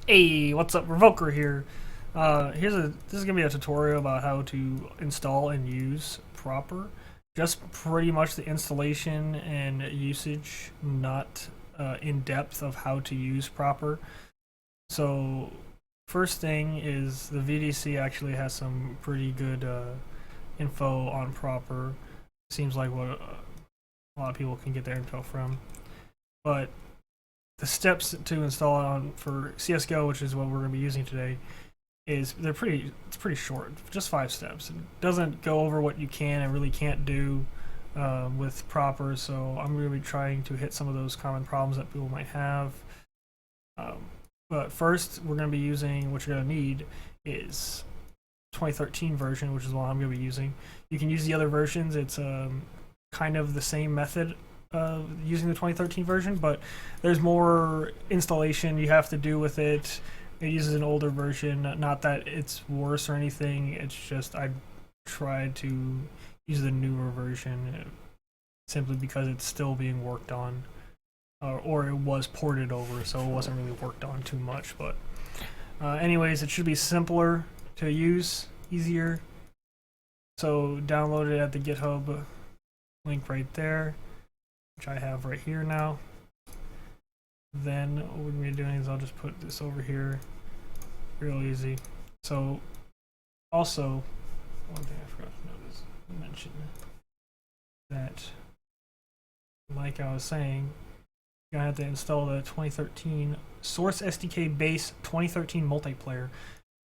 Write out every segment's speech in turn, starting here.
Hey, what's up? Revoker here. This is gonna be a tutorial about how to install and use Proper. Just pretty much the installation and usage, not in depth of how to use Proper. So first thing is the VDC actually has some pretty good info on Proper. Seems like what a lot of people can get their info from, but the steps to install it on for CSGO, which is what we're going to be using today, is it's pretty short, just 5 steps. It doesn't go over what you can and really can't do with Proper, so I'm going to be trying to hit some of those common problems that people might have. But first, we're going to be using, what you're going to need is 2013 version, which is what I'm going to be using. You can use the other versions. It's kind of the same method using the 2013 version, but there's more installation you have to do with it. It uses an older version. Not that it's worse or anything. It's just I tried to use the newer version simply because it's still being worked on, or it was ported over, so it wasn't really worked on too much. But anyways, it should be simpler to use, easier. So download it at the GitHub link right there, which I have right here now. Then what we're going to be doing is I'll just put this over here, real easy. So also, one thing I forgot to mention that, like I was saying, you're going to have to install the 2013 Source SDK base 2013 multiplayer.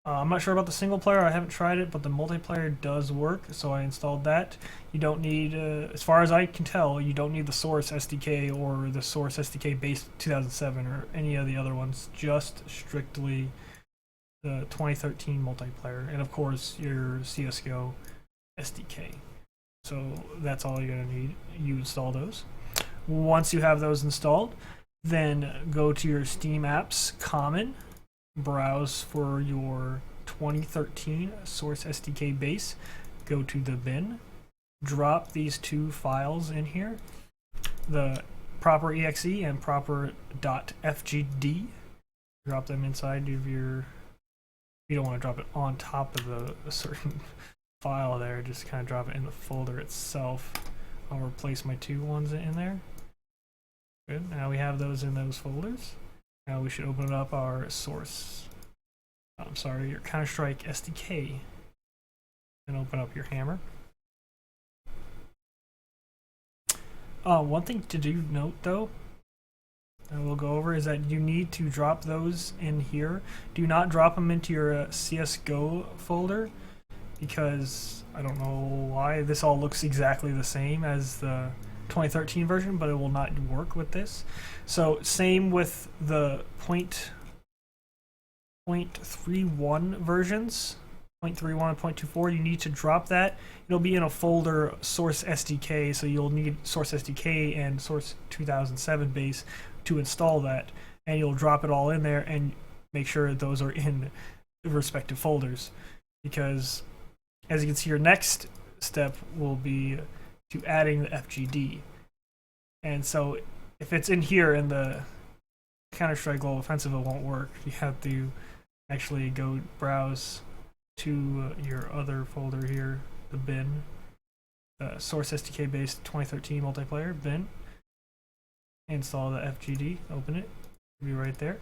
I'm not sure about the single player, I haven't tried it, but the multiplayer does work, so I installed that. You don't need, as far as I can tell, you don't need the Source SDK or the Source SDK base 2007 or any of the other ones, just strictly the 2013 multiplayer, and of course your CSGO SDK. So that's all you're going to need. You install those. Once you have those installed, then go to your Steam Apps Common, browse for your 2013 Source SDK base, go to the bin, drop these 2 files in here, the proper exe and proper.fgd. Drop them inside of your, you don't want to drop it on top of a certain file there, just kind of drop it in the folder itself. I'll replace my 2 ones in there. Good, now we have those in those folders. Now we should open up our source. I'm sorry, your Counter-Strike SDK. And open up your hammer. One thing to do note though, and we'll go over, is that you need to drop those in here. Do not drop them into your CSGO folder, because I don't know why this all looks exactly the same as the 2013 version, but it will not work with this. So same with the 0.31 versions, 0.31 and 0.24, you need to drop that. It'll be in a folder Source SDK, so you'll need Source SDK and Source 2007 base to install that, and you'll drop it all in there and make sure those are in the respective folders, because as you can see, your next step will be to adding the FGD. And so if it's in here in the Counter-Strike Global Offensive, it won't work. You have to actually go browse to your other folder here, the bin, Source SDK based 2013 multiplayer bin. Install the FGD, open it, it'll be right there.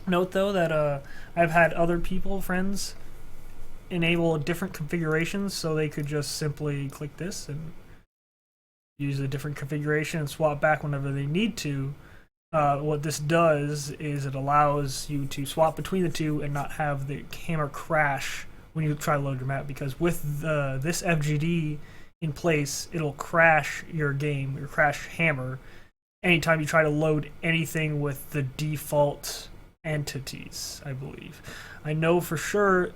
Note though that I've had other people, friends, enable different configurations, so they could just simply click this and use a different configuration and swap back whenever they need to. What this does is it allows you to swap between the two and not have the hammer crash when you try to load your map, because with this FGD in place, it'll crash your game, your crash hammer, anytime you try to load anything with the default entities, I believe. I know for sure,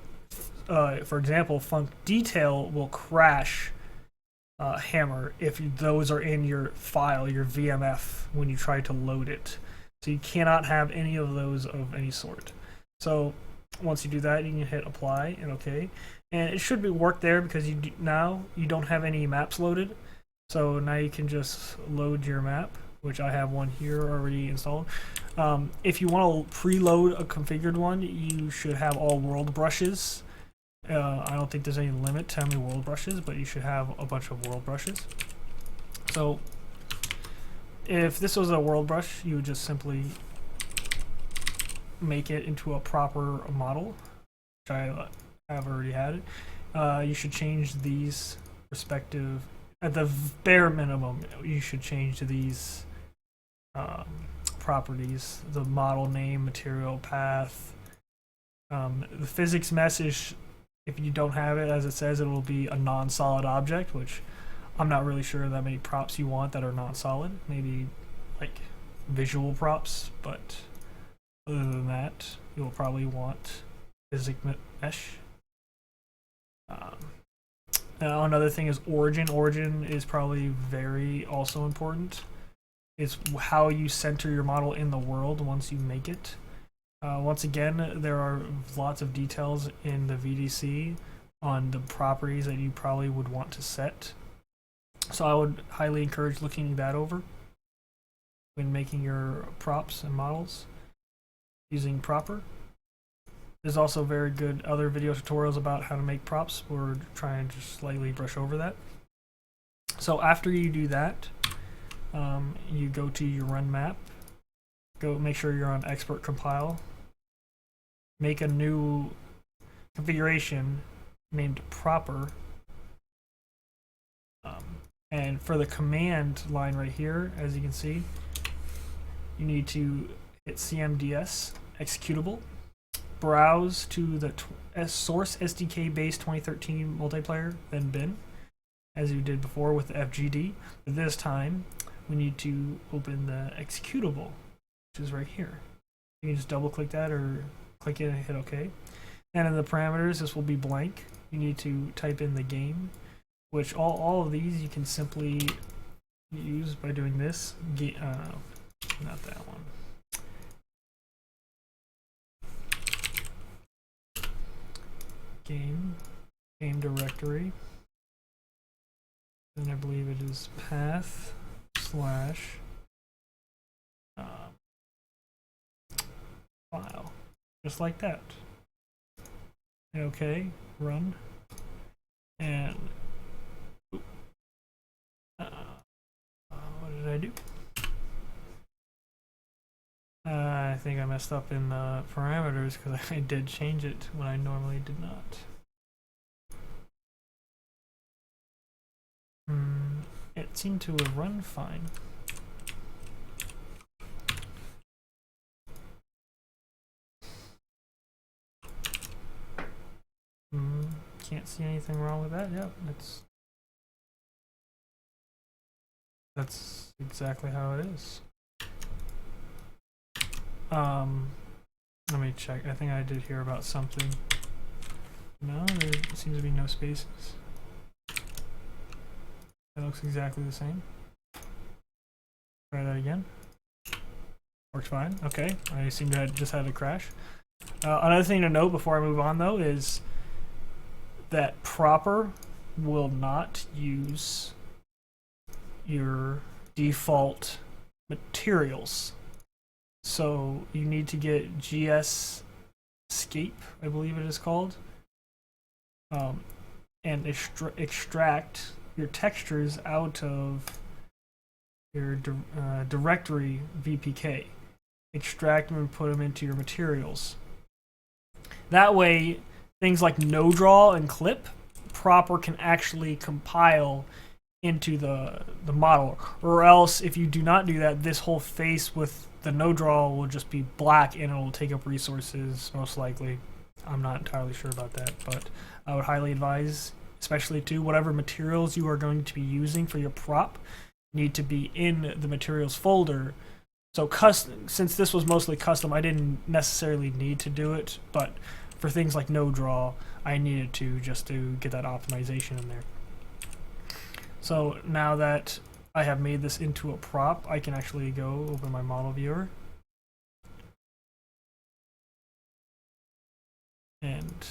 for example, Funk Detail will crash hammer if those are in your file, your VMF, when you try to load it. So you cannot have any of those of any sort. So once you do that, you can hit apply and OK, and it should be work there, because now you don't have any maps loaded. So now you can just load your map. which I have one here already installed. If you want to preload a configured one, you should have all world brushes. I don't think there's any limit to how many world brushes, but you should have a bunch of world brushes. So if this was a world brush, you would just simply make it into a proper model, which I have already had it. You should change these respective, at the bare minimum, you should change these properties: the model name, material path. The physics message, if you don't have it as it says, it will be a non-solid object, which I'm not really sure that many props you want that are non-solid. Maybe like visual props, but other than that, you'll probably want physics mesh. Now another thing is origin. Origin is probably very also important. It's how you center your model in the world once you make it. Once again, there are lots of details in the VDC on the properties that you probably would want to set. So I would highly encourage looking that over when making your props and models using proper. There's also very good other video tutorials about how to make props. We're trying to just slightly brush over that. So after you do that, you go to your run map. Go make sure you're on expert compile. Make a new configuration named proper. And for the command line right here, as you can see, you need to hit CMDS executable, browse to the source SDK base 2013 multiplayer, then bin, as you did before with the FGD. But this time, we need to open the executable, which is right here. You can just double click that or click it and hit OK. And in the parameters, this will be blank. You need to type in the game, which all of these you can simply use by doing this. Not that one. Game directory. And I believe it is path slash file. Just like that. Okay, run. And what did I do? I think I messed up in the parameters because I did change it when I normally did not. It seemed to have run fine. Can't see anything wrong with that. Yep, that's exactly how it is. Let me check. I think I did hear about something. No, there seems to be no spaces. That looks exactly the same. Try that again. Works fine. Okay, I seem to have just had a crash. Another thing to note before I move on, though, is that proper will not use your default materials. So you need to get GS Escape, I believe it is called, and extract your textures out of your directory VPK. Extract them and put them into your materials. That way, things like no draw and clip proper can actually compile into the model, or else if you do not do that, this whole face with the no draw will just be black and it will take up resources most likely. I'm not entirely sure about that, but I would highly advise, especially to whatever materials you are going to be using for your prop, need to be in the materials folder. So since this was mostly custom, I didn't necessarily need to do it, but for things like no draw, I needed to, just to get that optimization in there. So now that I have made this into a prop, I can actually go open my model viewer and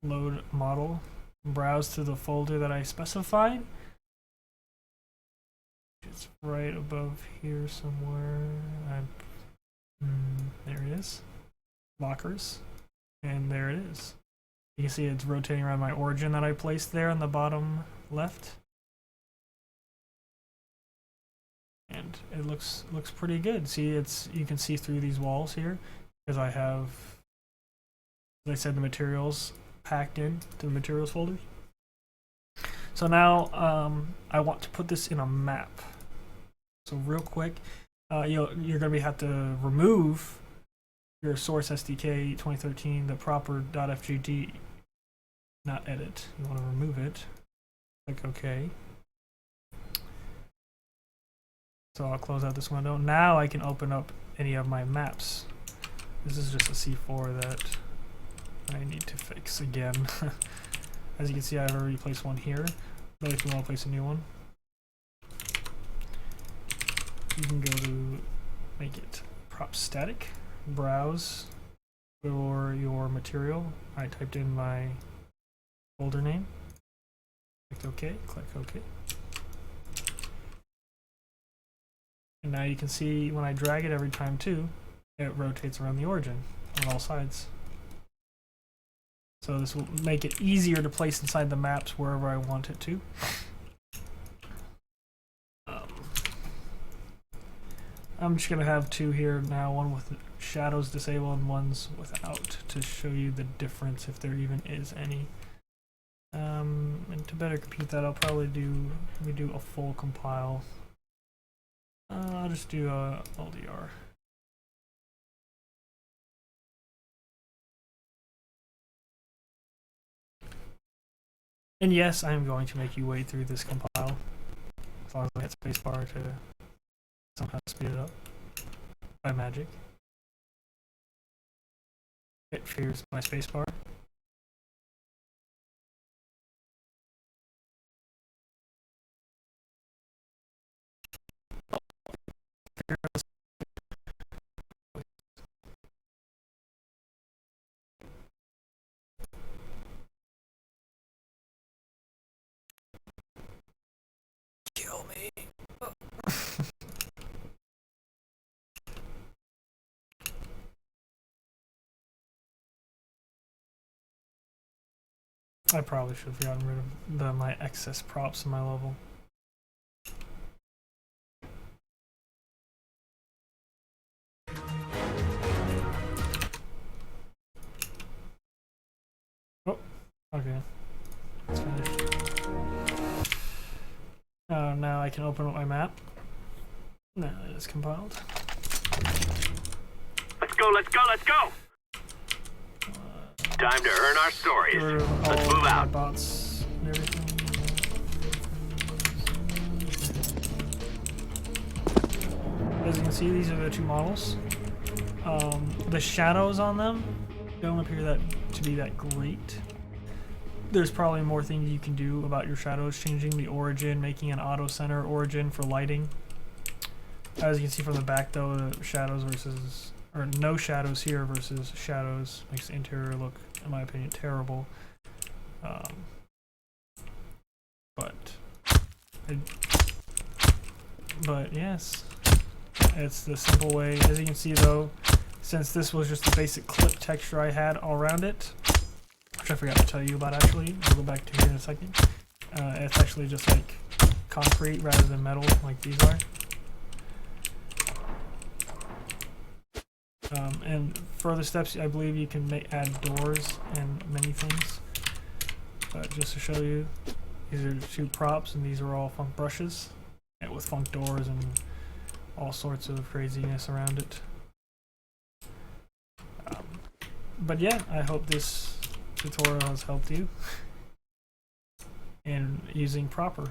load model, browse to the folder that I specified, It's right above here somewhere. There it is. Lockers. And there it is. You can see it's rotating around my origin that I placed there on the bottom left. And it looks pretty good. See, you can see through these walls here because I have, as I said, the materials packed in to the materials folder. So now I want to put this in a map. So real quick, you're going to have to remove your source SDK 2013, the proper .fgd, not edit. You want to remove it. Click OK. So I'll close out this window. Now I can open up any of my maps. This is just a C4 that I need to fix again. As you can see, I've already placed one here. But if you want to place a new one, you can go to make it prop static, browse for your material. I typed in my folder name, click OK, click OK. And now you can see when I drag it every time too, it rotates around the origin on all sides. So this will make it easier to place inside the maps wherever I want it to. I'm just going to have two here now, one with shadows disabled and one's without, to show you the difference if there even is any. And to better compute that, I'll probably do a full compile. I'll just do a LDR. And yes, I am going to make you wait through this compile, as long as I hit spacebar to somehow speed it up by magic. Here's my spacebar. Kill me. I probably should have gotten rid of my excess props in my level. Oh, okay. It's finished. Now I can open up my map. Now it is compiled. Let's go, let's go, let's go! Time to earn our stories. Let's move out. Bots and everything. As you can see, these are the two models. The shadows on them don't appear to be that great. There's probably more things you can do about your shadows, changing the origin, making an auto center origin for lighting. As you can see from the back though, the shadows versus, or no shadows here versus shadows makes the interior look, in my opinion, terrible. But yes, it's the simple way. As you can see though, since this was just the basic clip texture I had all around it, which I forgot to tell you about actually, I'll go back to here in a second. It's actually just like concrete rather than metal like these are. And further steps, I believe you can add doors and many things. But just to show you, these are two props and these are all funk brushes with funk doors and all sorts of craziness around it. But yeah, I hope this tutorial has helped you in using proper.